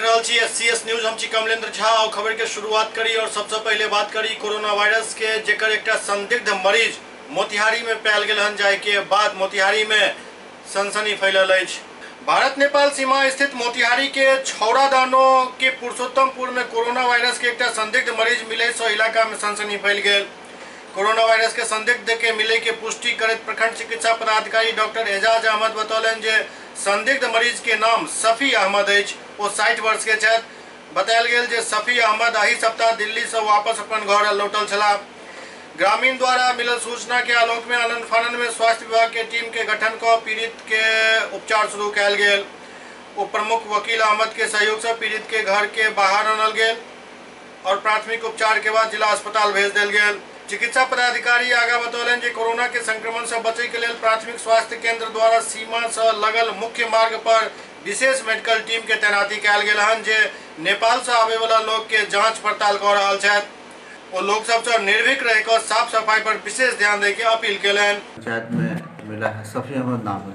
रहल छी SCS news. हम छी कमलेंद्र झा और खबर के शुरुआत करी और सबसे पहले बात करी कोरोना वायरस के, जेकर एक संदिग्ध मरीज मोतिहारी में पायल गेल हन, जाय के बाद मोतिहारी में सनसनी फैलल अछि। भारत नेपाल सीमा स्थित मोतिहारी के छौड़ादानो के पुरुषोत्तमपुर में कोरोना वायरस के एक संदिग्ध मरीज मिले से इलाका में सनसनी फैल गेल। कोरोना वायरस के संदिग्ध के मिले के पुष्टि करत प्रखंड चिकित्सा पदाधिकारी डॉक्टर एजाज अहमद बतौलन जे संदिग्ध मरीज के नाम सफी अहमद अछि। वो 60 वर्ष के छथि। बतायल गेल जे सफी अहमद एहि सप्ताह दिल्ली से वापस अपन घर लौटल छलाह। ग्रामीण द्वारा मिलल सूचना के आलोक में आनंद फानन में स्वास्थ्य विभाग के टीम के गठन कर पीड़ित के उपचार शुरू कयल गेल। उप प्रमुख वकील अहमद के सहयोग से पीड़ित के घर के बाहर आनल गेल और प्राथमिक उपचार के बाद जिला अस्पताल भेज दिल गेल। चिकित्सा पदाधिकारी आगा बतौलन जे कोरोना के संक्रमण से बचे के लिए प्राथमिक स्वास्थ्य केंद्र द्वारा सीमा से लगल मुख्य मार्ग पर विशेष मेडिकल टीम के तैनाती कयल गेल हन, जे नेपाल से आवे वाला लोग के जांच पड़ताल कर रहल छथि। वो लोग सब से निर्भीक रह कर साफ सफाई पर विशेष ध्यान दे के अपील केलन। पंचायत में मिला है सफी अहमद नाम है।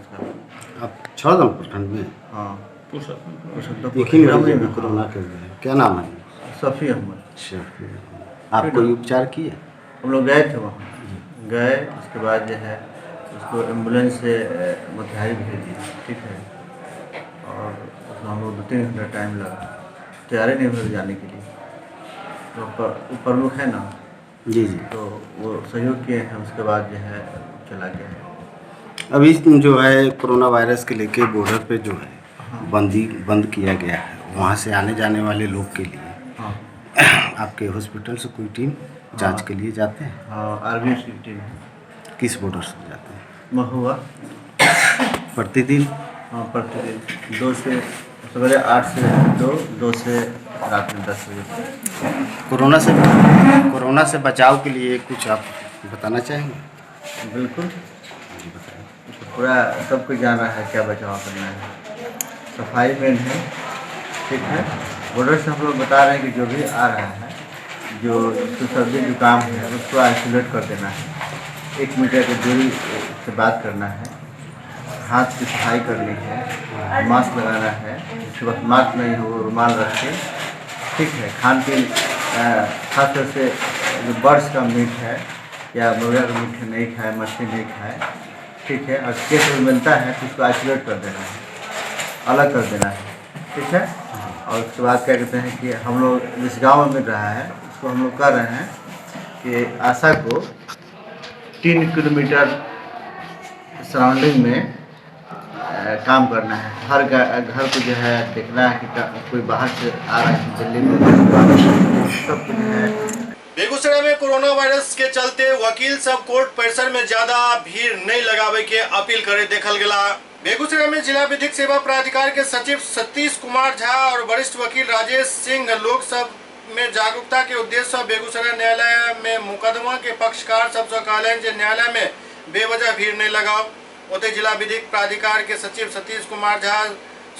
आप छौड़ादानो प्रखंड में? हाँ, कोरोना के क्या नाम है? सफी अहमद। शफी। आप कोई उपचार किए? हम लोग गए थे वहाँ, गए उसके बाद जो है उसको एम्बुलेंस से मोतिहारी भेज दिया, ठीक है। और उसमें हम लोग 2-3 घंटा टाइम लगा, तैयारी नहीं हुई जाने के लिए। तो प्रमुख है ना जी जी, तो वो सहयोग किए हैं। उसके बाद जो है चला गया है। अभी जो है कोरोना वायरस के लेके बॉर्डर पे जो है बंद किया गया है, वहाँ से आने जाने वाले लोग के लिए हाँ, आपके हॉस्पिटल से कोई टीम जांच के लिए जाते हैं? हाँ, आर्मी की टीम है। किस बॉर्डर से जाते हैं? महुआ। प्रतिदिन? हाँ, प्रतिदिन 2 से सवेरे 8 से 2 से रात में 10 बजे। कोरोना से बचाव के लिए कुछ आप बताना चाहेंगे? बिल्कुल, जी बताइए। पूरा सबको जाना है क्या बचाव करना है। सफाई मेन है, ठीक है। बॉर्डर से हम लोग बता रहे हैं कि जो भी आ रहा है, जो सर्दी जुकाम है, उसको आइसोलेट कर देना है। 1 मीटर की दूरी से बात करना है, हाथ की सफाई करनी है, मास्क लगाना है। उसके बाद मास्क नहीं हो रुमाल रख के, ठीक है। खान पीन खासतौर से जो बर्ड्स का मीट है या मुर्गा का मीट नहीं खाए, मछली नहीं खाए, ठीक है। और केस में मिलता है तो उसको आइसोलेट कर देना है, अलग कर देना है, ठीक है। और उसके बाद क्या कहते हैं कि हम लोग जिस गाँव में मिल रहा है उसको हम लोग कर रहे हैं कि आशा को 3 किलोमीटर सराउंडिंग में काम करना है। हर घर को जो है देखना है कि कोई बाहर से आ रहा है दिल्ली में, सब कुछ है। बेगूसराय में कोरोना वायरस के चलते वकील सब कोर्ट परिसर में ज्यादा भीड़ नहीं लगावे के अपील करे देखल गेला। बेगूसराय में जिला विधिक सेवा प्राधिकार के सचिव सतीश कुमार झा और वरिष्ठ वकील राजेश सिंह लोक सब में जागरूकता के उद्देश्य से बेगूसराय न्यायालय में मुकदमा के पक्षकार सबसे कहलन जे न्यायालय में बेवजह भीड़ नहीं लगाओ। ओते जिला विधिक प्राधिकार के सचिव सतीश कुमार झा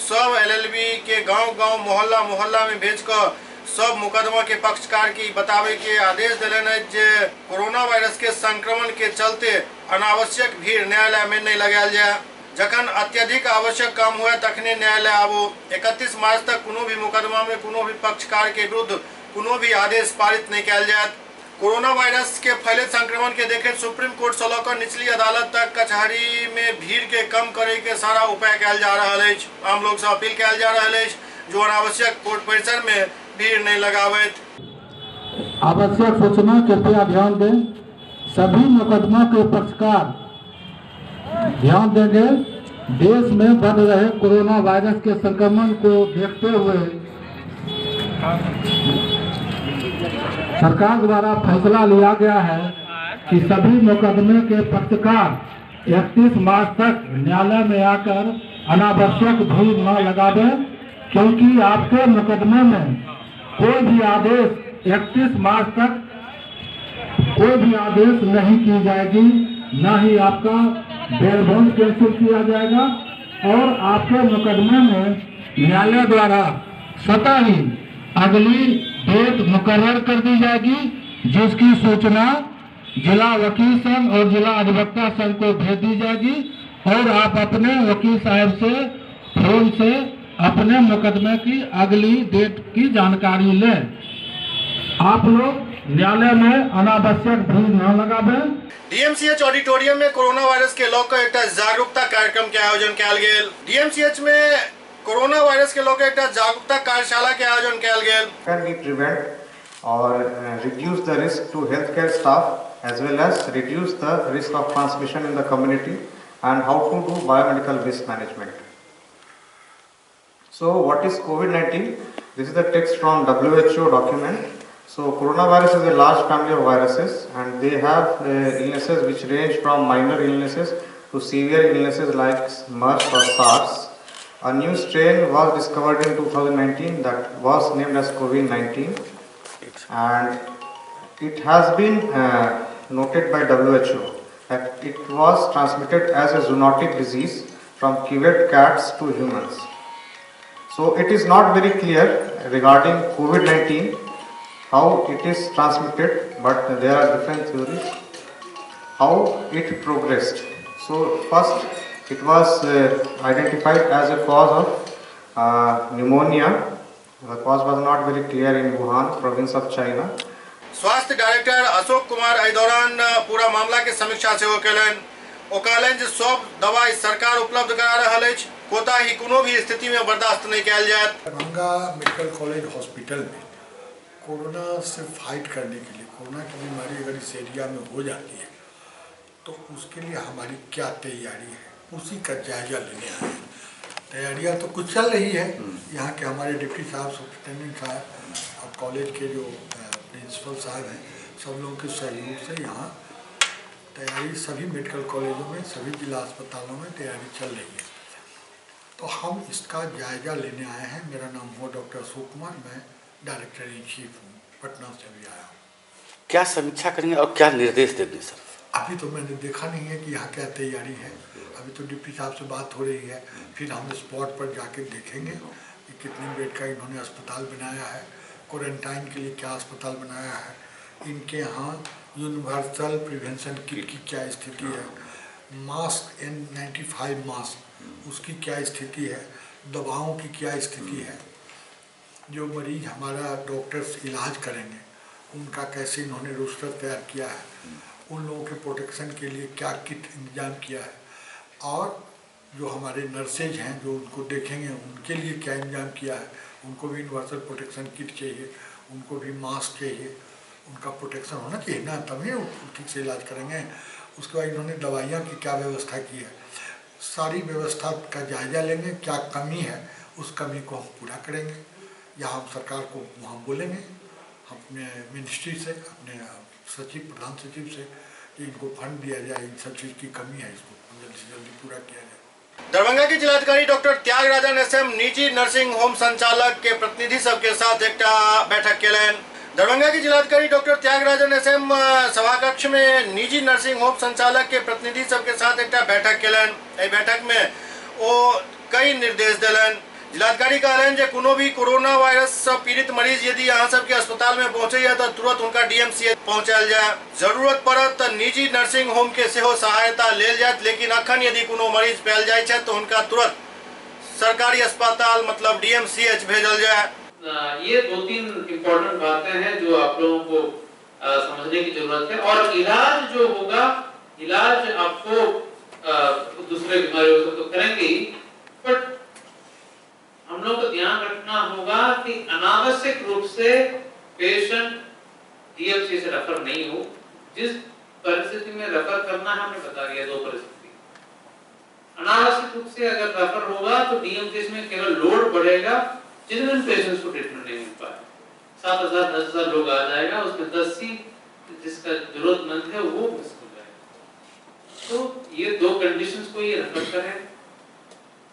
सब LLB के गांव-गांव मोहल्ला में भेजकर सब मुकदमा के पक्षकार की बतावे के आदेश दिलन है जे कोरोना वायरस के संक्रमण के चलते अनावश्यक भीड़ न्यायालय में नहीं लगायल जाए। जखन अत्यधिक आवश्यक काम हुआ तखने न्यायालय आबो। 31 मार्च तक कोनो भी मुकदमा में कोनो भी पक्षकार के विरुद्ध कोनो भी आदेश पारित नहीं कयल जाए। कोरोना वायरस के फैले संक्रमण के देखे सुप्रीम कोर्ट से लेकर निचली अदालत तक कचहरी में भीड़ के कम करे के सारा उपाय कयल जा रहा है। आम लोग से अपील कयल जा रहा है जो अनावश्यक कोर्ट परिसर में भीड़ नहीं लगावे। आवश्यक सूचना कृपया ध्यान दें। सभी मुकदमा के पक्षकार ध्यान देंगे। देश में बढ़ रहे कोरोना वायरस के संक्रमण को देखते हुए सरकार द्वारा फैसला लिया गया है कि सभी मुकदमे के पक्षकार 31 मार्च तक न्यायालय में आकर अनावश्यक भीड़ न लगावे, क्योंकि आपके मुकदमे में कोई भी आदेश 31 मार्च तक कोई भी आदेश नहीं की जाएगी, न ही आपका बेल बॉन्ड कैंसिल किया जाएगा और आपके मुकदमे में न्यायालय द्वारा स्वतः ही अगली डेट मुकर्रर कर दी जाएगी, जिसकी सूचना जिला वकील संघ और जिला अधिवक्ता संघ को भेज दी जाएगी और आप अपने वकील साहब से फोन से अपने मुकदमे की अगली डेट की जानकारी लें। आप लोग न्यायालय में अनावश्यक भीड़ न लगावें। डीएमसीएच ऑडिटोरियम में कोरोना वायरस के लॉ का एक जागरूकता कार्यक्रम के आयोजन किया गेल। डीएमसीएच में कोरोना वायरस के लॉ का एक जागरूकता कार्यशाला के आयोजन किया गेल। Can we prevent or reduce the risk to healthcare staff as well as reduce the risk of transmission in the community, and how to do biomedical waste management. So what is COVID-19? This is the text from WHO document. So coronavirus is a large family of viruses, and they have illnesses which range from minor illnesses to severe illnesses like MERS or SARS. A new strain was discovered in 2019 that was named as COVID-19, and it has been noted by WHO that it was transmitted as a zoonotic disease from cuvette cats to humans. So it is not very clear regarding COVID-19 how it is transmitted, but there are different theories how it progressed. So first it was identified as a cause of pneumonia. The cause was not very clear in Wuhan, province of China. स्वास्थ्य director Ashok Kumar एहि दौरान पूरा मामला के समीक्षा सेहो केलनि। ओ कहलनि जे सब दवाई सरकार उपलब्ध करा रहल अछि, कोताही कोनो भी स्थिति में बर्दाश्त नहीं कयल जायत। दरभंगा मेडिकल कॉलेज हॉस्पिटल में कोरोना से फाइट करने के लिए, कोरोना की बीमारी अगर इस एरिया में हो जाती है तो उसके लिए हमारी क्या तैयारी है, उसी का जायजा लेने आए हैं। तैयारियां तो कुछ चल रही है। यहाँ के हमारे डिप्टी साहब, सुप्रिटेंडेंट साहब और कॉलेज के जो प्रिंसिपल साहब हैं, सब लोगों के सहयोग से यहाँ तैयारी सभी मेडिकल कॉलेजों में, सभी जिला अस्पतालों में तैयारी चल रही है। तो हम इसका जायजा लेने आए हैं। मेरा नाम है डॉक्टर अशोक कुमार, मैं डायरेक्टर इन चीफ हूँ, पटना से भी आया हूँ। क्या समीक्षा करेंगे और क्या निर्देश देंगे सर? अभी तो मैंने देखा नहीं है कि यहाँ क्या तैयारी है। अभी तो डिप्टी साहब से बात हो रही है, फिर हम स्पॉट पर जाके देखेंगे कि कितने बेड का इन्होंने अस्पताल बनाया है, क्वारंटाइन के लिए क्या अस्पताल बनाया है, इनके यहाँ यूनिवर्सल प्रिवेंशन किट की क्या स्थिति है, मास्क N95 मास्क उसकी क्या स्थिति है, दवाओं की क्या स्थिति है, जो मरीज हमारा डॉक्टर्स इलाज करेंगे उनका कैसे इन्होंने रोस्टर तैयार किया है, उन लोगों के प्रोटेक्शन के लिए क्या किट इंतजाम किया है, और जो हमारे नर्सेज हैं जो उनको देखेंगे उनके लिए क्या इंतजाम किया है। उनको भी यूनिवर्सल प्रोटेक्शन किट चाहिए, उनको भी मास्क चाहिए, उनका प्रोटेक्शन होना चाहिए ना, तभी वो ठीक से इलाज करेंगे। उसके बाद इन्होंने दवाइयाँ की क्या व्यवस्था की है, सारी व्यवस्था का जायजा लेंगे। क्या कमी है उस कमी को हम पूरा करेंगे, या हम सरकार को वहाँ बोलेंगे अपने मिनिस्ट्री से, अपने सचिव, प्रधान सचिव से कि इनको फंड दिया जाए, इन सब चीज़ की कमी है, इसको जल्दी से जल्दी पूरा किया जाए। दरभंगा के जिलाधिकारी डॉक्टर त्यागराजन एसएम निजी नर्सिंग होम संचालक के प्रतिनिधि सबके साथ एक बैठक केलनि। दरभंगा के जिलाधिकारी डॉक्टर त्यागराजन एसएम सभाकक्ष में निजी नर्सिंग होम संचालक के प्रतिनिधि सबके साथ एक बैठक केलनि। एहि बैठक में ओ कई निर्देश देलनि। जिलाधिकारी कहलनि जे कोनो भी कोरोना वायरस से पीड़ित मरीज यदि यहाँ सबके अस्पताल में पहुँचे तो तुरंत उनका डीएमसीएच पहुँचायल जाए। जरूरत पड़त तो निजी नर्सिंग होम के सेहो सहायता लेल जायत, लेकिन अखन यदि कोनो मरीज पायल जाय छै तो उनका तुरंत सरकारी अस्पताल मतलब डीएमसीएच भेजल जाए। ये 2-3 इम्पोर्टेंट बातें हैं जो आप लोगों को समझने की जरूरत है। और इलाज जो होगा, इलाज आपको दूसरे बीमारियों से तो करेंगे ही, बट हम लोग को ध्यान रखना होगा कि अनावश्यक रूप से पेशेंट डीएमसी से रेफर नहीं हो। जिस परिस्थिति में रेफर करना है हमने बता दिया, 2 परिस्थिति। अनावश्यक रूप से अगर रेफर होगा तो डीएमसी में केवल लोड बढ़ेगा, जिन पेशेंट्स को ट्रीटमेंट नहीं मिल पाए 7,000 10,000 लोग आ जाएगा, उसमें 10 ही जिसका जरूरतमंद है वो मिस हो जाएगा। तो ये 2 कंडीशंस को ये रेफर करें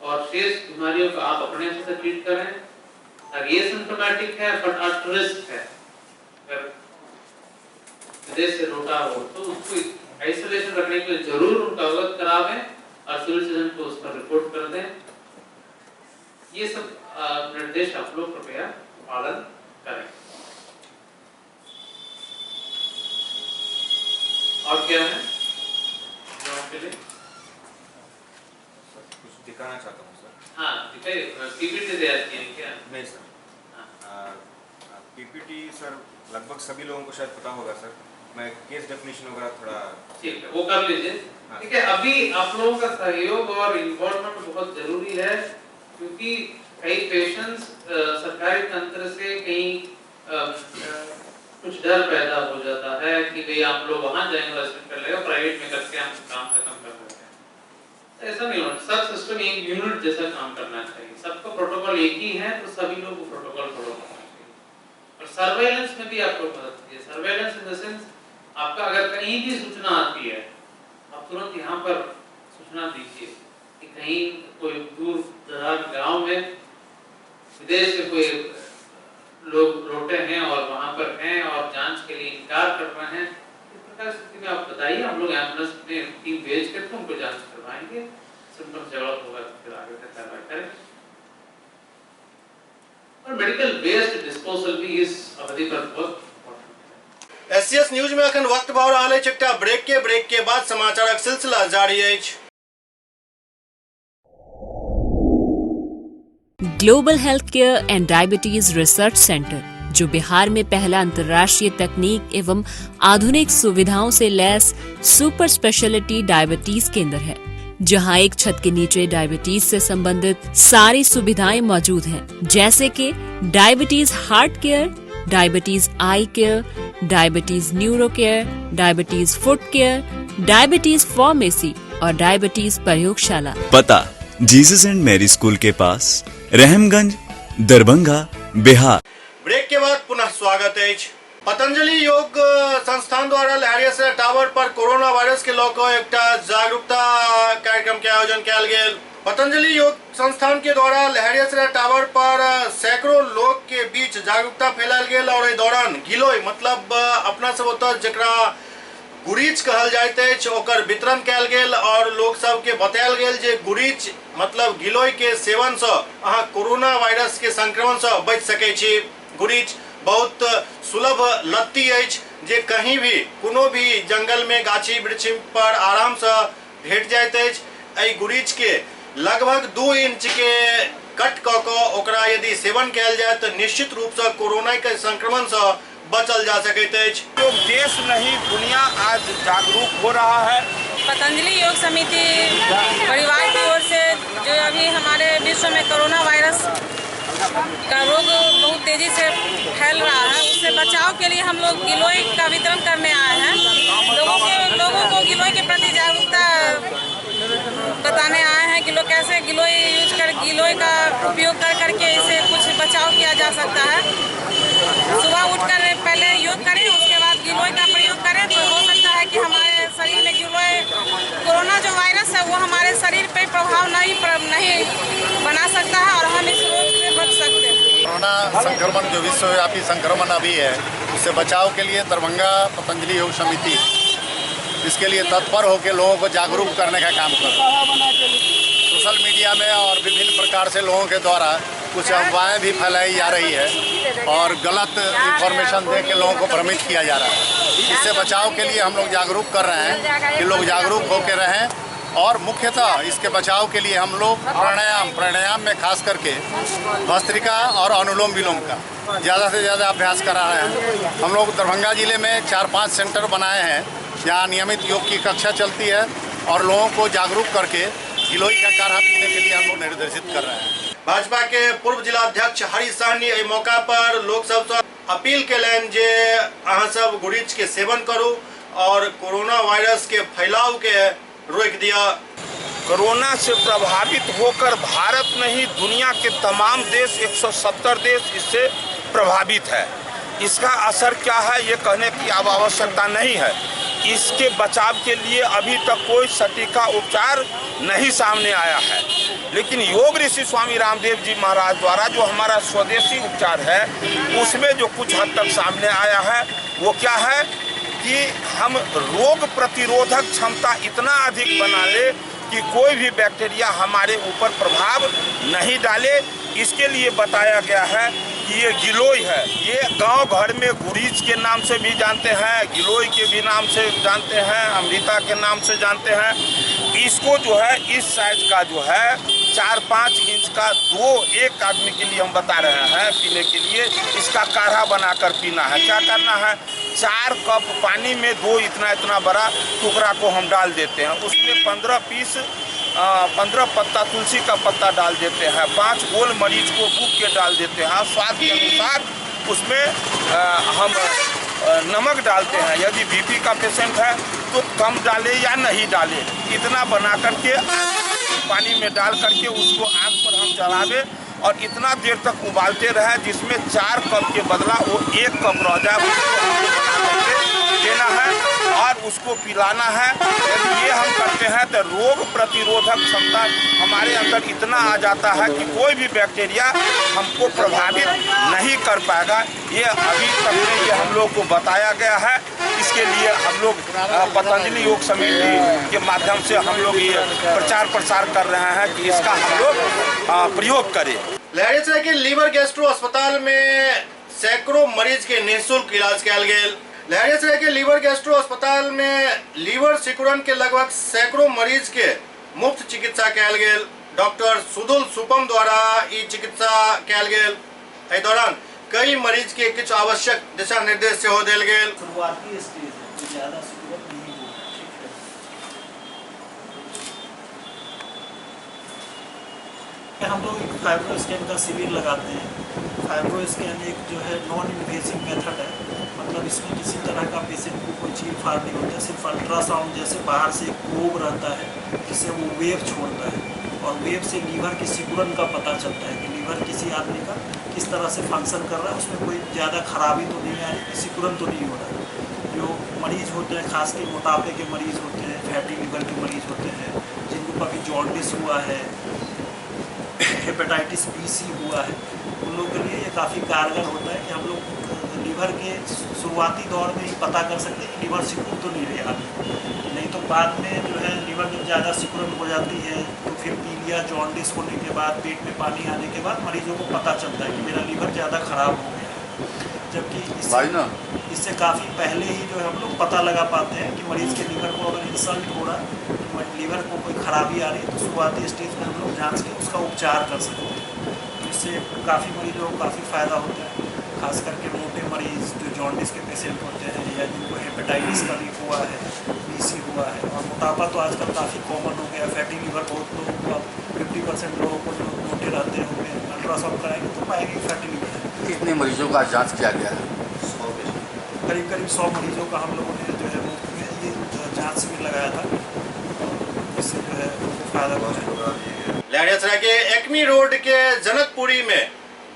और शेष बीमारियों को आप अपने से ट्रीट करें। अगर ये सिम्टोमेटिक है बट एट रिस्क है, अगर विदेश से रोटा हो तो उसको आइसोलेशन रखने के लिए जरूर उनका अवगत करावें और सिविल सर्जन को उस पर रिपोर्ट कर दें। ये सब निर्देश आप लोग कृपया पालन करें। और क्या है के लिए कुछ दिखाना चाहता हूँ सर। हाँ, दिखाइए, पीपीटी सर लगभग सभी लोगों को शायद पता होगा सर, मैं केस डेफिनेशन वगैरह थोड़ा ठीक है वो कर लीजिए। ठीक है, अभी आप लोगों का सहयोग और इन्वॉल्वमेंट बहुत जरूरी है, क्योंकि कई पेशेंट्स सरकारी तंत्र से कहीं कुछ डर पैदा हो जाता है कि भाई आप लोग वहां जाएंगे कर लेगा, प्राइवेट में करके हम काम खत्म कर देते हैं। ऐसा नहीं होना, सब सिस्टम एक यूनिट जैसा काम करना चाहिए, सबका प्रोटोकॉल एक ही है तो सभी लोग प्रोटोकॉल फॉलो करना चाहिए। और सर्वेलेंस में भी आप लोग मदद कीजिए। सर्वेलेंस इन द सेंस आपका अगर कहीं भी सूचना आती है आप तुरंत यहाँ पर सूचना दीजिए कि कहीं कोई दूर दराज गांव में विदेश से कोई लोग लौटे हैं और वहां पर हैं और जांच के लिए इनकार कर रहे हैं, इस प्रकार स्थिति में आप बताइए, हम लोग एम्बुलेंस में टीम भेज कर उनको जांच करवाएंगे, सिम्टम्स डेवलप होगा तो फिर आगे का कार्रवाई करेंगे। और मेडिकल वेस्ट डिस्पोजल भी इस अवधि पर बहुत एससीएस न्यूज में अखन वक्त भाव रहा है एकटा ब्रेक के बाद समाचारक सिलसिला जारी है। Global health care and diabetes research centre, जो बिहार में पहला अंतर्राष्ट्रीय तकनीक एवं आधुनिक सुविधाओं से लैस सुपर स्पेशलिटी डायबिटीज केंद्र है, जहां एक छत के नीचे डायबिटीज से संबंधित सारी सुविधाएं मौजूद हैं, जैसे कि diabetes heart care, diabetes eye care, diabetes neuro care, diabetes foot care, diabetes pharmacy और डायबिटीज प्रयोगशाला। पता जीसस एंड मैरी स्कूल के पास, रहमगंज, दरभंगा, बिहार। ब्रेक के बाद पुनः स्वागत है। पतंजलि योग संस्थान द्वारा लहरियासराय टावर पर कोरोना वायरस के लौको एक जागरूकता कार्यक्रम के आयोजन किया गया। पतंजलि योग संस्थान के द्वारा लहरियासराय टावर पर सैकड़ों लोग के बीच जागरूकता फैलाल गया और दौरान गिलोय मतलब अपना सब होता जकरा गुरीच कहल जाते ओकर वितरण कैल गेल और लोग सब के बतायल गेल जे गुरीच मतलब गिलोय के सेवन से अहाँ कोरोना वायरस के संक्रमण से बच सके छी। गुरीच बहुत सुलभ लत्ती अछि जे कहीं भी कोनो भी जंगल में गाछी वृक्ष पर आराम से भेट जाइत अछि। एहि गुरीच के लगभग 2 इंच के कट क के ओकरा यदि सेवन कैल जाए तो निश्चित रूप से कोरोना के संक्रमण से बचल जा सकते हैं। जो देश नहीं दुनिया आज जागरूक हो रहा है। पतंजलि योग समिति परिवार की ओर से जो अभी हमारे विश्व में कोरोना वायरस का रोग बहुत तेजी से फैल रहा है, उससे बचाव के लिए हम लोग गिलोय का वितरण करने आए हैं। लोगों को गिलोय के प्रति जागरूकता बताने आए हैं कि लोग कैसे गिलोय का उपयोग कर करके इसे कुछ बचाव किया जा सकता है। सुबह उठकर पहले योग करें, उसके बाद गिलोय का प्रयोग करें तो हो सकता है कि हमारे शरीर में गिलोय कोरोना जो वायरस है वो हमारे शरीर पे प्रभाव नहीं बना सकता है और हम इस रोग से बच सकते हैं। कोरोना संक्रमण जो विश्वव्यापी संक्रमण अभी है उससे बचाव के लिए दरभंगा पतंजलि योग समिति इसके लिए तत्पर होकर लोगों को जागरूक करने का काम कर रहा है। सोशल मीडिया में और विभिन्न प्रकार से लोगों के द्वारा कुछ अफवाहें भी फैलाई जा रही है और गलत इंफॉर्मेशन दे के लोगों को भ्रमित किया जा रहा है। इससे बचाव के लिए हम लोग जागरूक कर रहे हैं कि लोग जागरूक होकर रहें और मुख्यतः इसके बचाव के लिए हम लोग प्राणायाम में खास करके भस्त्रिका और अनुलोम विलोम का ज़्यादा से ज़्यादा अभ्यास करा रहे हैं। हम लोग दरभंगा जिले में 4-5 सेंटर बनाए हैं जहाँ नियमित योग की कक्षा चलती है और लोगों को जागरूक करके गिलोय का काढ़ा पीने के लिए हम लोग निर्देशित कर रहे हैं। भाजपा के पूर्व जिलाध्यक्ष हरीश सहनी मौका पर लोग सब अपील के लेन जे अहाँ सब गुरीच के सेवन करू और कोरोना वायरस के फैलाव के रोक दिया। कोरोना से प्रभावित होकर भारत नहीं दुनिया के तमाम देश 170 देश इससे प्रभावित है। इसका असर क्या है ये कहने की अब आवश्यकता नहीं है। इसके बचाव के लिए अभी तक कोई सटीका उपचार नहीं सामने आया है, लेकिन योग ऋषि स्वामी रामदेव जी महाराज द्वारा जो हमारा स्वदेशी उपचार है उसमें जो कुछ हद तक सामने आया है वो क्या है कि हम रोग प्रतिरोधक क्षमता इतना अधिक बना ले कि कोई भी बैक्टीरिया हमारे ऊपर प्रभाव नहीं डाले। इसके लिए बताया गया है कि ये गिलोय है, ये गांव भर में गुरीच के नाम से भी जानते हैं, गिलोय के भी नाम से जानते हैं, अमृता के नाम से जानते हैं। इसको जो है इस साइज का जो है 4-5 इंच का एक आदमी के लिए हम बता रहे हैं पीने के लिए इसका काढ़ा बनाकर पीना है। क्या करना है, 4 कप पानी में 2 इतना बड़ा टुकड़ा को हम डाल देते हैं, उसमें 15 पत्ता तुलसी का पत्ता डाल देते हैं, 5 गोल मरीच को कूट के डाल देते हैं, स्वाद के अनुसार उसमें हम नमक डालते हैं। यदि बीपी का पेशेंट है तो कम डाले या नहीं डाले, इतना बना करके पानी में डाल करके उसको आग पर हम चढ़ावे और इतना देर तक उबालते रहे जिसमें 4 कप के बदला वो 1 कप रह जाए, उसको हमको बना करके देना है और उसको पिलाना है। यदि ये हम करते हैं तो रोग प्रतिरोधक क्षमता हमारे अंदर इतना आ जाता है कि कोई भी बैक्टीरिया हमको प्रभावित नहीं कर पाएगा। ये अभी तक में ये हम लोग को बताया गया है। इसके लिए हम लोग पतंजलि योग समिति के माध्यम से हम लोग ये प्रचार प्रसार कर रहे हैं कि इसका हम लोग प्रयोग करें। लहरियासराय के लीवर गैस्ट्रो अस्पताल में सैकड़ों मरीज के निःशुल्क इलाज किया गया। लहरियासराय के लीवर गैस्ट्रो अस्पताल में लीवर सिकुड़न के लगभग सैकड़ों मरीज के मुफ्त चिकित्सा किया गया। डॉक्टर सुदुल सुपम द्वारा ई चिकित्सा किया गया। एहि दौरान कई मरीज के कुछ आवश्यक दिशा निर्देश से हो दिल गए। शुरुआती स्टेज है, ज्यादा सिकुड़न नहीं हुआ, ठीक है। हम लोग एक फाइब्रो स्कैन का शिविर लगाते हैं। फाइब्रो स्कैन एक जो है नॉन इन्वेसिव मेथड है, मतलब इसमें किसी तरह का पेशेंट को कोई चीर फाड़ नहीं होता, सिर्फ अल्ट्रासाउंड जैसे बाहर से एक प्रोब रहता है जिससे वो वेव छोड़ता है और वेव से लीवर की सिकुड़न का पता चलता है कि लीवर किसी आदमी का किस तरह से फंक्शन कर रहा है, उसमें कोई ज़्यादा खराबी तो नहीं आ रही, सिकुड़न तो नहीं हो रहा है। जो मरीज़ होते हैं, खासकर मोटापे के मरीज़ होते हैं, फैटी लीवर के मरीज़ होते हैं, जिनको कभी जॉन्डिस हुआ है, हेपेटाइटिस B-C हुआ है, उन लोगों के लिए ये काफ़ी कारगर होता है कि हम लोग लीवर के शुरुआती दौर में ही पता कर सकते हैं कि लीवर सिकुड़ तो नहीं रही आदमी, नहीं तो बाद में जो है लीवर जब ज़्यादा सिकुड़न हो जाती है तो फिर पीलिया जॉन्डिस होने के बाद, पेट में पानी आने के बाद मरीजों को पता चलता है कि मेरा लीवर ज़्यादा ख़राब हो गया है। जबकि इससे काफ़ी पहले ही जो है हम लोग पता लगा पाते हैं कि मरीज़ के लीवर को अगर इंसल्ट हो रहा है, लीवर को कोई खराबी आ रही है, तो शुरुआती स्टेज में हम लोग जाँच के उसका उपचार कर सकते हैं। इससे काफ़ी मरीजों को काफ़ी फ़ायदा होता है, खास करके मोटे मरीज़ जो जॉन्डिस के पेशेंट होते हैं या जिनको हेपेटाइटिस का भी हुआ है, B-C हुआ है, और मोटापा तो आजकल काफ़ी कॉमन हो गया। फैटी लीवर बहुत लोगों को, 50% लोगों को जो मोटे रहते होंगे, अल्ट्रासाउंड कराएंगे तो पाएंगे फैटी लीवर है। कितने मरीजों का जाँच किया गया है? करीब 100 मरीजों का हम लोगों ने जो है मुफ्त में ये जाँच शिविर लगाया था, इससे जो है फायदा हुआ है। लहरियासराय के एकमी रोड के जनकपुरी में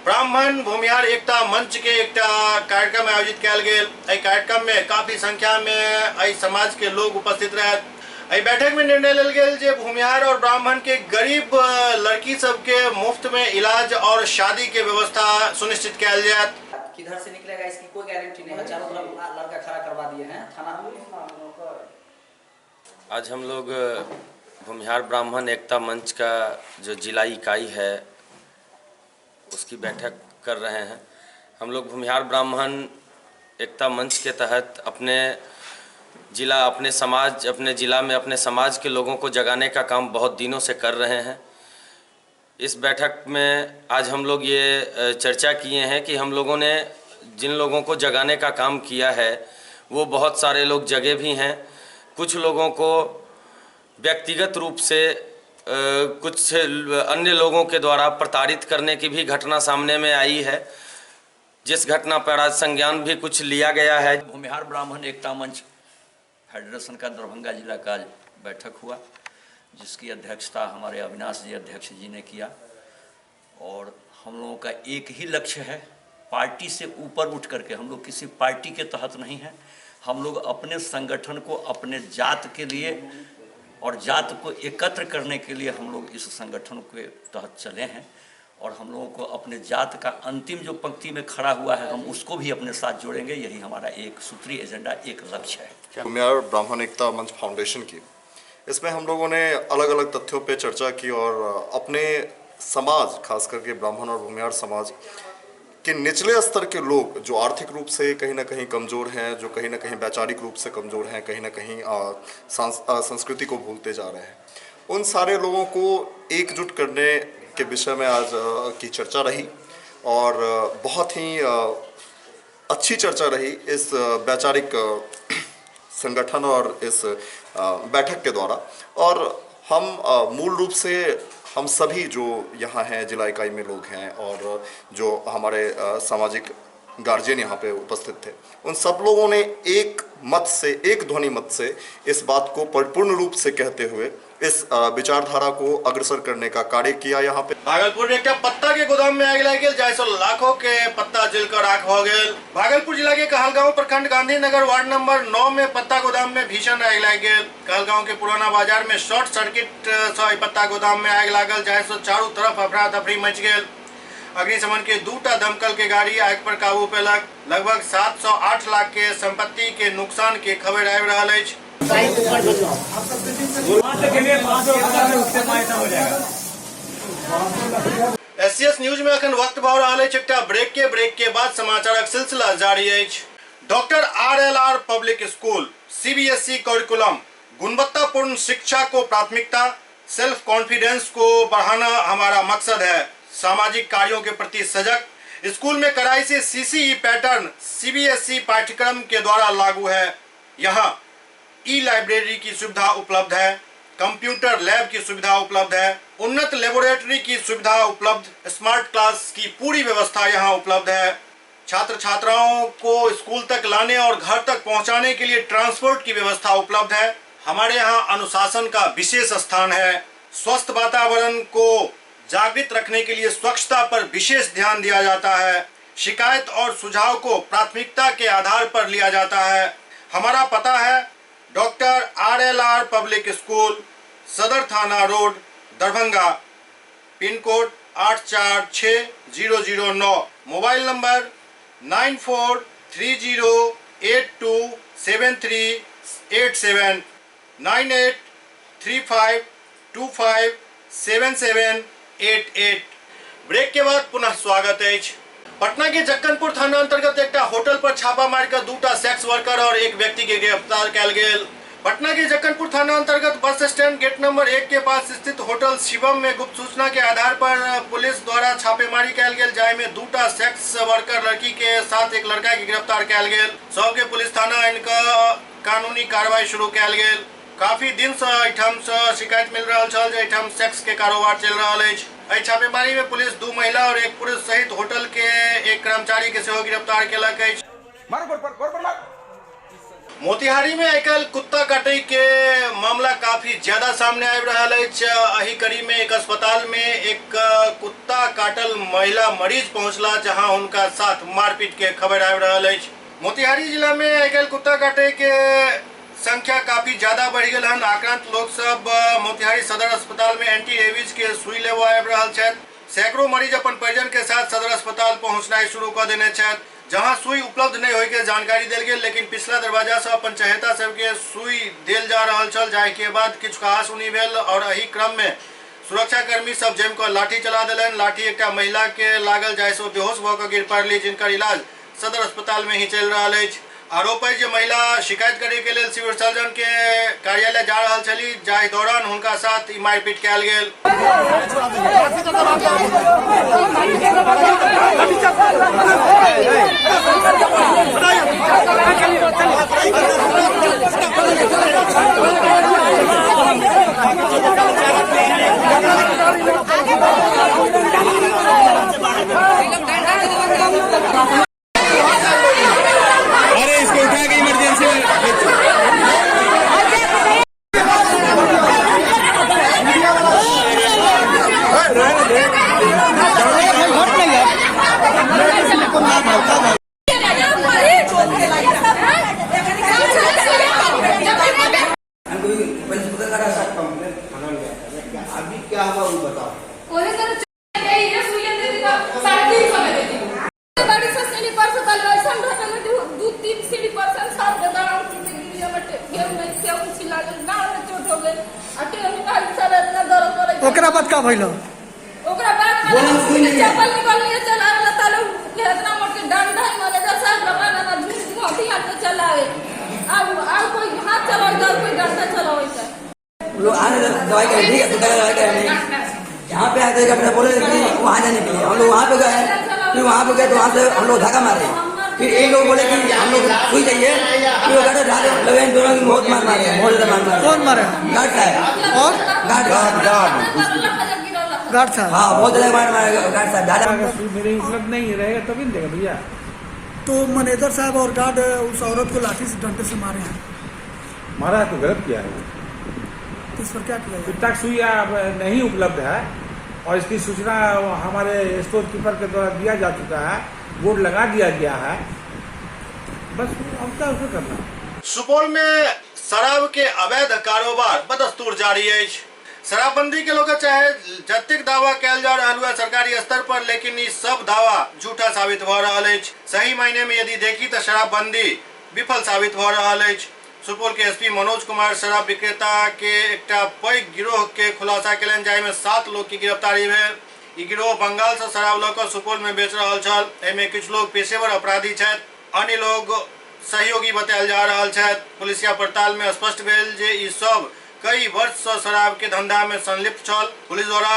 ब्राह्मण भूमिहार एकता मंच के एक कार्यक्रम आयोजित किया गया। कार्यक्रम में काफी संख्या में समाज के लोग उपस्थित रहे। बैठक में निर्णय लेल गेल जे भूमिहार और ब्राह्मण के गरीब लड़की सबके मुफ्त में इलाज और शादी के व्यवस्था सुनिश्चित किया जाए। किधर से निकलेगा इसकी कोई गारंटी नहीं है, चारों तरफ लड़का खड़ा करवा दिए हैं थाना। आज हम लोग भूमिहार ब्राह्मण एकता मंच का जो जिला इकाई है उसकी बैठक कर रहे हैं। हम लोग भूमिहार ब्राह्मण एकता मंच के तहत अपने जिला में अपने समाज के लोगों को जगाने का काम बहुत दिनों से कर रहे हैं। इस बैठक में आज हम लोग ये चर्चा किए हैं कि हम लोगों ने जिन लोगों को जगाने का काम किया है वो बहुत सारे लोग जगे भी हैं। कुछ लोगों को व्यक्तिगत रूप से कुछ अन्य लोगों के द्वारा प्रताड़ित करने की भी घटना सामने में आई है, जिस घटना पर आज संज्ञान भी कुछ लिया गया है। भूमिहार ब्राह्मण एकता मंच फेडरेशन का दरभंगा जिला का बैठक हुआ, जिसकी अध्यक्षता हमारे अविनाश जी अध्यक्ष जी ने किया। और हम लोगों का एक ही लक्ष्य है, पार्टी से ऊपर उठ करके, हम लोग किसी पार्टी के तहत नहीं हैं, हम लोग अपने संगठन को अपने जात के लिए और जात को एकत्र करने के लिए हम लोग इस संगठन के तहत चले हैं। और हम लोगों को अपने जात का अंतिम जो पंक्ति में खड़ा हुआ है हम उसको भी अपने साथ जोड़ेंगे। यही हमारा एक सूत्री एजेंडा, एक लक्ष्य है। भूमिहार ब्राह्मण एकता मंच फाउंडेशन की, इसमें हम लोगों ने अलग अलग तथ्यों पे चर्चा की और अपने समाज, खास करके ब्राह्मण और भूमिहार समाज कि निचले स्तर के लोग जो आर्थिक रूप से कहीं ना कहीं कमज़ोर हैं, जो कहीं ना कहीं वैचारिक रूप से कमज़ोर हैं, कहीं ना कहीं संस्कृति को भूलते जा रहे हैं, उन सारे लोगों को एकजुट करने के विषय में आज की चर्चा रही और बहुत ही अच्छी चर्चा रही इस वैचारिक संगठन और इस बैठक के द्वारा। और हम मूल रूप से हम सभी जो यहाँ हैं जिला इकाई में लोग हैं और जो हमारे सामाजिक गार्जियन यहाँ पे उपस्थित थे, उन सब लोगों ने एक मत से, एक ध्वनि मत से इस बात को परिपूर्ण रूप से कहते हुए इस विचारधारा को अग्रसर करने का कार्य किया। यहाँ पे भागलपुर में एक पत्ता के गोदाम में आग लग गई, जैसे लाखों के पत्ता जलकर राख हो गए। भागलपुर जिला के कहलगांव प्रखंड गांधीनगर वार्ड नंबर 9 में पत्ता गोदाम में भीषण आग लग गई। कहलगांव के पुराना बाजार में शॉर्ट सर्किट से पत्ता गोदाम में आग लागल, जैसे चारों तरफ अफरा तफरी मच गई। अग्निशमन के 2टा दमकल के गाड़ी आग पर काबू पेलक। लगभग 708 लाख के संपत्ति के नुकसान के खबर आबि रहल अछि। एससीएस न्यूज में अखन वक्त भऽ रहल अछि एकटा ब्रेक के बाद समाचारक सिलसिला जारी अछि। Doctor RLR public school CBSE curriculum गुणवत्तापूर्ण शिक्षा को प्राथमिकता, सेल्फ कॉन्फिडेंस को बढ़ाना हमारा मकसद है। सामाजिक कार्यों के प्रति सजग, स्कूल में कड़ाई से CCE पैटर्न CBSE पाठ्यक्रम के द्वारा लागू है। यहाँ लाइब्रेरी की सुविधा उपलब्ध है, कंप्यूटर लैब की सुविधा उपलब्ध है, उन्नत लेबोरेटरी की सुविधा उपलब्ध, स्मार्ट क्लास की पूरी व्यवस्था यहाँ उपलब्ध है। छात्र छात्राओं को स्कूल तक लाने और घर तक पहुँचाने के लिए ट्रांसपोर्ट की व्यवस्था उपलब्ध है। हमारे यहाँ अनुशासन का विशेष स्थान है। स्वस्थ वातावरण को जागृत रखने के लिए स्वच्छता पर विशेष ध्यान दिया जाता है। शिकायत और सुझाव को प्राथमिकता के आधार पर लिया जाता है। हमारा पता है doctor RLR public school, Sadar Thana road, Darbhanga, pin code 846009, mobile number 9430827387, 9835257788। Break के बाद पुनः स्वागत है। पटना के जक्कनपुर थाना अंतर्गत एक होटल पर छापा मारकर 2टा सेक्स वर्कर और एक व्यक्ति के गिरफ्तार कल गेल। पटना के जक्कनपुर थाना अंतर्गत बस स्टैंड गेट नंबर 1 के पास स्थित होटल शिवम में गुप्त सूचना के आधार पर पुलिस द्वारा छापेमारी कल गेल, जाय में 2टा सेक्स वर्कर लड़की के साथ एक लड़का के गिरफ्तार कल गेल। सब के पुलिस थाना इनका कानूनी कार्रवाई शुरू कल गेल। काफी दिन से एठाम से शिकायत मिल रहा छल जे एठाम सेक्स के कारोबार चल रहा अछि। छापेमारी में पुलिस 2 महिला और 1 पुरुष सहित होटल के एक कर्मचारी के सेहो गिरफ्तार केलक अछि। मोतिहारी में आइकाल्हि कुत्ता काटै के मामला काफी ज्यादा सामने आबि रहल अछि। एही कड़ी में एक अस्पताल में एक कुत्ता काटल महिला मरीज पहुंचला, जहां उनका साथ मारपीट के खबर आबि रहल अछि। मोतिहारी जिला में आइकाल्हि कुत्ता काटै के संख्या काफी ज्यादा बढ़ गई है। आक्रांत लोग सब मोतिहारी सदर अस्पताल में एंटी रेबीज के सुई लेबो आबि रहल छथि। सैकड़ों मरीज अपन परिजन के साथ सदर अस्पताल पहुंचनाइ शुरू कर देने छथि, जहां सुई उपलब्ध नहीं होय के जानकारी देल गेल, लेकिन पिछला दरवाजा से अपन चहेता सबके सुई देल जा रहल छल, जाय के बाद किछु कहासुनी भेल और एही क्रम में सुरक्षा कर्मी सब जम कर लाठी चला देलनि। लाठी एकटा महिला के लागल, जाय से बेहोश भऽ कऽ गिर पड़ली, जिनकर इलाज सदर अस्पताल में ही चल रहा है। आरोप है जे महिला शिकायत करे के लिए सिविल सर्जन के कार्यालय जा रहा छली, जाहि दौरान उनका साथ मारपीट कयल गेल। अरे इसको उठा के इमरजेंसी अभी क्या हुआ वो बताओ। ओकरा बाद का भइल? ओकरा बाद चप्पल निकाल लिया, चला तालो कि इतना मोटे डंडा ही मैनेजर साहब लगा ना घाटी हाथ में चलावे अब कोई हाथ चलावे कोई डंडा चलावे लोग आने दवाई करें ठीक है तो दवाई करें यहाँ पे आते अपने बोले वहाँ जाने के लिए हम लोग वहाँ पे गए फिर वहाँ पे गए तो वहाँ से हम लोग धक्का मारे फिर एक लोग बोले कि हम लोग सुई चाहिए फिर वो गाड़ी ढाले लगे दोनों की बहुत मार मारे बहुत ज़्यादा मार मारे कौन मारे गार्ड साहब और गार्ड साहब हाँ बहुत ज़्यादा मार मारे गार्ड साहब ज़्यादा मेरे उपलब्ध नहीं रहेगा तभी नहीं देगा भैया। तो मैनेजर साहब और गार्ड उस औरत को लाठी से डंडे से मारे हैं। मारा है तो गलत किया है। इस पर क्या किया जब तक सुइया नहीं उपलब्ध है और इसकी सूचना हमारे स्टोर कीपर के द्वारा दिया जा चुका है, बोर्ड लगा दिया गया है, बस अब क्या उसको करना। सुपौल में शराब के अवैध कारोबार बदस्तूर जारी है। शराबबंदी के लोग चाहे जतेक दावा कल जा रहा है सरकारी स्तर पर, लेकिन ये सब दावा झूठा साबित हो रहा है। सही मायने में यदि देखी तो शराबबंदी विफल साबित हो रहा है। सुपौल के एसपी मनोज कुमार शराब विक्रेता के एक पैघ गिरोह के खुलासा कलन जाय में 7 लोग की गिरफ्तारी भेल। ई गिरोह बंगाल से शराब लकर सुपौल में बेच रहा छल। एमे कुछ लोग पेशेवर अपराधी छथि, अन्य लोग सहयोगी बतायल जा रहा है। पुलिसिया पड़ताल में स्पष्ट भेल जे ई सब कई वर्ष से शराब के धंधा में संलिप्त छल। पुलिस द्वारा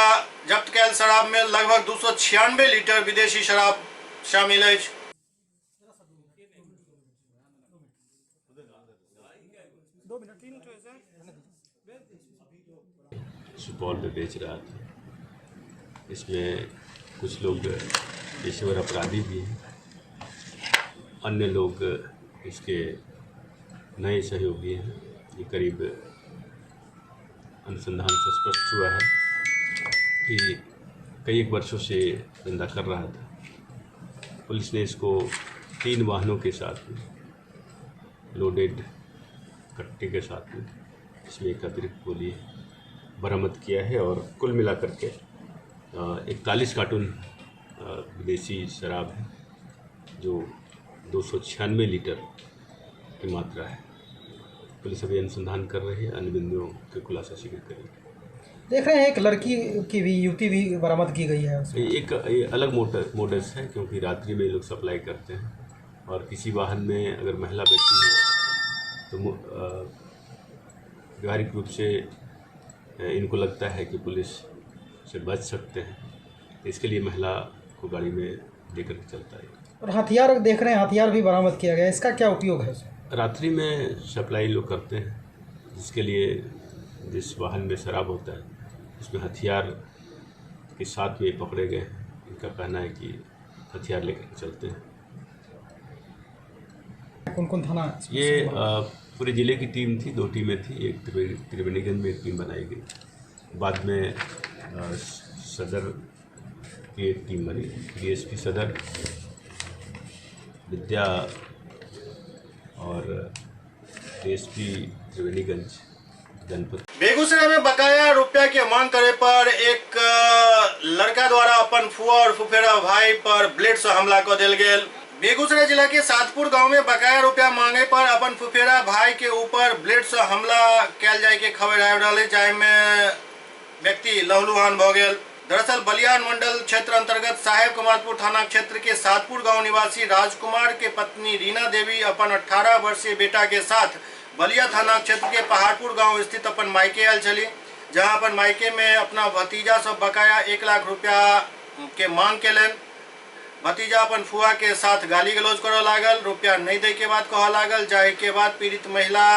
जब्त कैल शराब में लगभग 296 लीटर विदेशी शराब शामिल है। सुपौल में बेच रहा था। इसमें कुछ लोग पेशेवर अपराधी भी हैं, अन्य लोग इसके नए सहयोगी हैं। ये करीब अनुसंधान से स्पष्ट हुआ है कि कई वर्षों से धंधा कर रहा था। पुलिस ने इसको 3 वाहनों के साथ में लोडेड कट्टे के साथ में इसमें एक अतिरिक्त गोली बरामद किया है और कुल मिलाकर के 41 कार्टून विदेशी शराब है जो 296 लीटर की मात्रा है। पुलिस अभी अनुसंधान कर रही है, अन्य बिंदुओं के खुलासा शीघ्र करेगी। देख रहे हैं एक लड़की की भी युवती भी बरामद की गई है। एक अलग मोडस है क्योंकि रात्रि में लोग सप्लाई करते हैं और किसी वाहन में अगर महिला बैठी है तो व्यवहारिक रूप से इनको लगता है कि पुलिस से बच सकते हैं, इसके लिए महिला को गाड़ी में लेकर के चलता है। और हथियार देख रहे हैं, हथियार भी बरामद किया गया, इसका क्या उपयोग है? रात्रि में सप्लाई लोग करते हैं, जिसके लिए जिस वाहन में शराब होता है उसमें हथियार के साथ में पकड़े गए हैं। इनका कहना है कि हथियार लेकर चलते हैं। कौन कौन थाना? ये पूरे ज़िले की टीम थी, 2 टीमें थी। एक त्रिवेणीगंज में एक टीम बनाई गई, बाद में सदर की एक टीम बनी। डीएसपी सदर, विद्या और डीएसपी त्रिवेणीगंज जनपद। बेगूसराय में बकाया रुपया के मांग करे पर एक लड़का द्वारा अपन फुआ और फुफेरा भाई पर ब्लेड से हमला कर दिल गेल। बेगूसराय जिला के सातपुर गांव में बकाया रुपया मांगे पर अपन फुफेरा भाई के ऊपर ब्लेड से हमला कैल जाए के खबर आबि रहल है, जाय में व्यक्ति लहलुहान भ गेल। दरअसल बलियान मंडल क्षेत्र अंतर्गत साहेब कमालपुर थाना क्षेत्र के सातपुर गांव निवासी राजकुमार के पत्नी रीना देवी अपन 18 वर्षीय बेटा के साथ बलिया थाना क्षेत्र के पहाड़पुर गांव स्थित अपन मायके आयल चली, जहां अपन मायके में अपना भतीजा सब बकाया 1 लाख रुपया के मांग केलन। भतीजा अपन फुआ के साथ गाली गलौज करऽ लागल, रुपया नहीं दे के बाद कहऽ लागल, जाहि के बाद पीड़ित महिला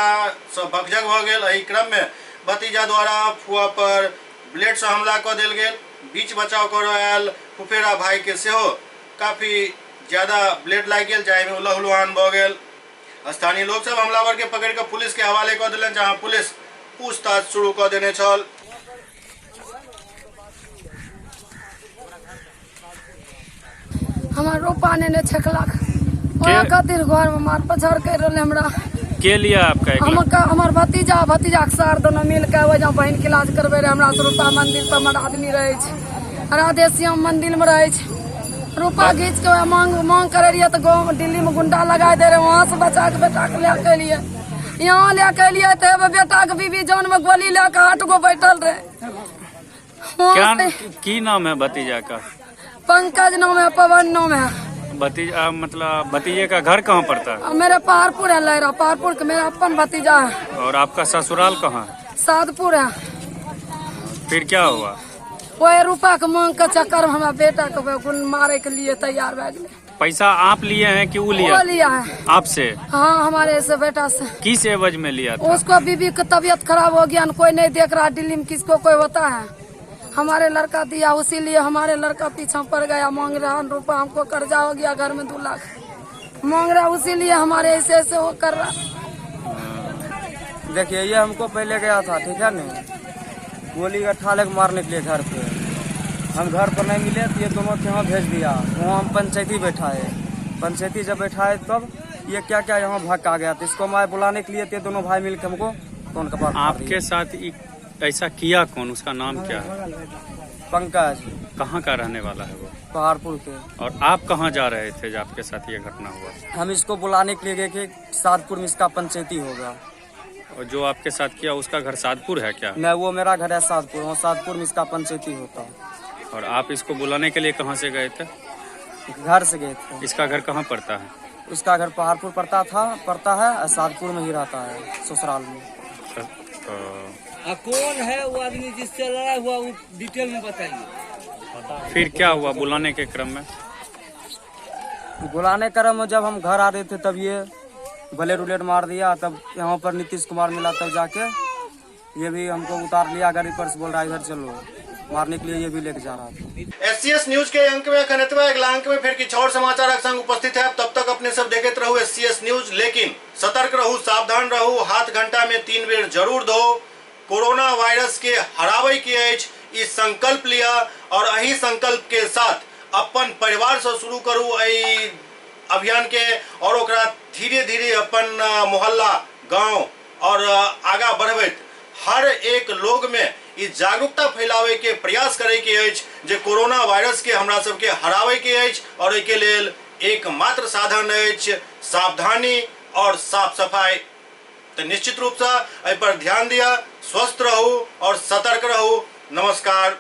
सब भगजग भ गेल। एहि क्रम में भतीजा द्वारा फुआ पर ब्लेड से हमला कर देल गेल। बीच बचाव करऽ आयल फुफेरा भाई के सेहो काफी ज्यादा ब्लेड लागि गेल, जाहि में लहलुहान भ गेल। स्थानीय लोग सब हमलावर के पकड़ कर पुलिस के हवाले कर दिलन, जहां पुलिस पूछताछ शुरू कर देने छल। हमार रूपा ने 6 लाख ओया खातिर घर में मार पछाड़ कर रहले हमरा के लिया आपका हमर भतीजा के सार दोनों मिल के वजह बहन के इलाज करबे रहे। हमरा रूपा मंदिर पर हमर आदमी रहे छै, राधे श्याम मंदिर में रहे छै। रूपा घीच के मांग करे रहिए तो गाँव दिल्ली में गुंडा लगा दे रहे, वहाँ से बचा के बेटा के लेके लिए यहाँ लेके लिए थे। बेटा के बीबी जान में गोली लेके 8 गो बैठल रहे। क्या की नाम है भतीजा का? पंकज नाम है, पवन नाम है। भतीजा मतलब भतीजे का घर कहाँ पड़ता है? मेरा पहाड़पुर है, लहरा पहाड़पुर का मेरा अपन भतीजा है। और आपका ससुराल कहाँ है? सादपुर है। फिर क्या हुआ? वही रुपा के मांग के चक्कर में हमारा बेटा को मारे के लिए तैयार भए गेले। पैसा आप लिए हैं कि वो लिया? वो लिया है। आपसे? हाँ, हमारे से बेटा से। किस एवज में लिया था? उसको बीबी की तबीयत खराब हो गया, कोई नहीं देख रहा, दिल्ली में किसको कोई होता है। हमारे लड़का दिया, उसीलिए हमारे लड़का पीछा पड़ गया, मांग रहा रुपया, हमको कर्जा हो गया घर में 2 लाख मांग रहा, उसीलिए हमारे ऐसे ऐसे वो कर रहा। देखिए ये हमको पहले गया था, ठीक है नहीं, गोली का ठाले मारने के लिए घर पे। हम घर पर नहीं मिले तो ये दोनों के यहाँ भेज दिया। वहाँ हम पंचायती बैठाए, पंचायती जब बैठाए तब ये क्या क्या यहाँ भाग आ गया। तो इसको मैं बुलाने के लिए थे, दोनों भाई मिलकर हमको तो उनका पास। आपके साथ ऐसा किया कौन? उसका नाम क्या है? पंकज। कहाँ का रहने वाला है वो? पहाड़पुर के। और आप कहाँ जा रहे थे जब आपके साथ ये घटना हुआ? हम इसको बुलाने के लिए गए कि सादपुर में इसका पंचायती होगा। और जो आपके साथ किया उसका घर सादपुर है क्या? नहीं, वो मेरा घर है सादपुर, वहाँ सादपुर में इसका पंचायती होता है। और आप इसको बुलाने के लिए कहाँ से गए थे? घर से गए थे। इसका घर कहाँ पड़ता है? उसका घर पहाड़पुर पड़ता है, सादपुर में ही रहता है, ससुराल में। कौन है वो आदमी जिससे लड़ा हुआ, वो डिटेल में बताइए। फिर क्या हुआ बुलाने के क्रम में? बुलाने क्रम में जब हम घर आ रहे थे तब ये बुलेट उलेट मार दिया। तब यहाँ पर नीतीश कुमार मिला, तब जाके ये भी हमको उतार लिया गाड़ी पर से, बोल रहा इधर चलो, मारने के लिए ये भी लेके जा रहा था। SCS न्यूज के अंक में खनतवा अगला अंक में फिर किछ और समाचार संग उपस्थित है। तब तक अपने सब देखते रहो SCS न्यूज, लेकिन सतर्क रहू, सावधान रहू, हाथ घंटा में 3 बेर जरूर धो। कोरोना वायरस के हरावे के ई संकल्प लिया और यही संकल्प के साथ अपन परिवार से शुरू करू अभियान के, और ओकरा धीरे धीरे अपन मोहल्ला, गांव और आगा बढ़बैत हर एक लोग में इस जागरूकता फैलावे के प्रयास करे के अछि जे कोरोना वायरस के हमरा सबके हरावे के अछि। और एके लेल एकमात्र साधन अछि सावधानी और साफ सफाई। तो निश्चित रूप से एहि पर ध्यान दिया, स्वस्थ रहू और सतर्क रहू। नमस्कार।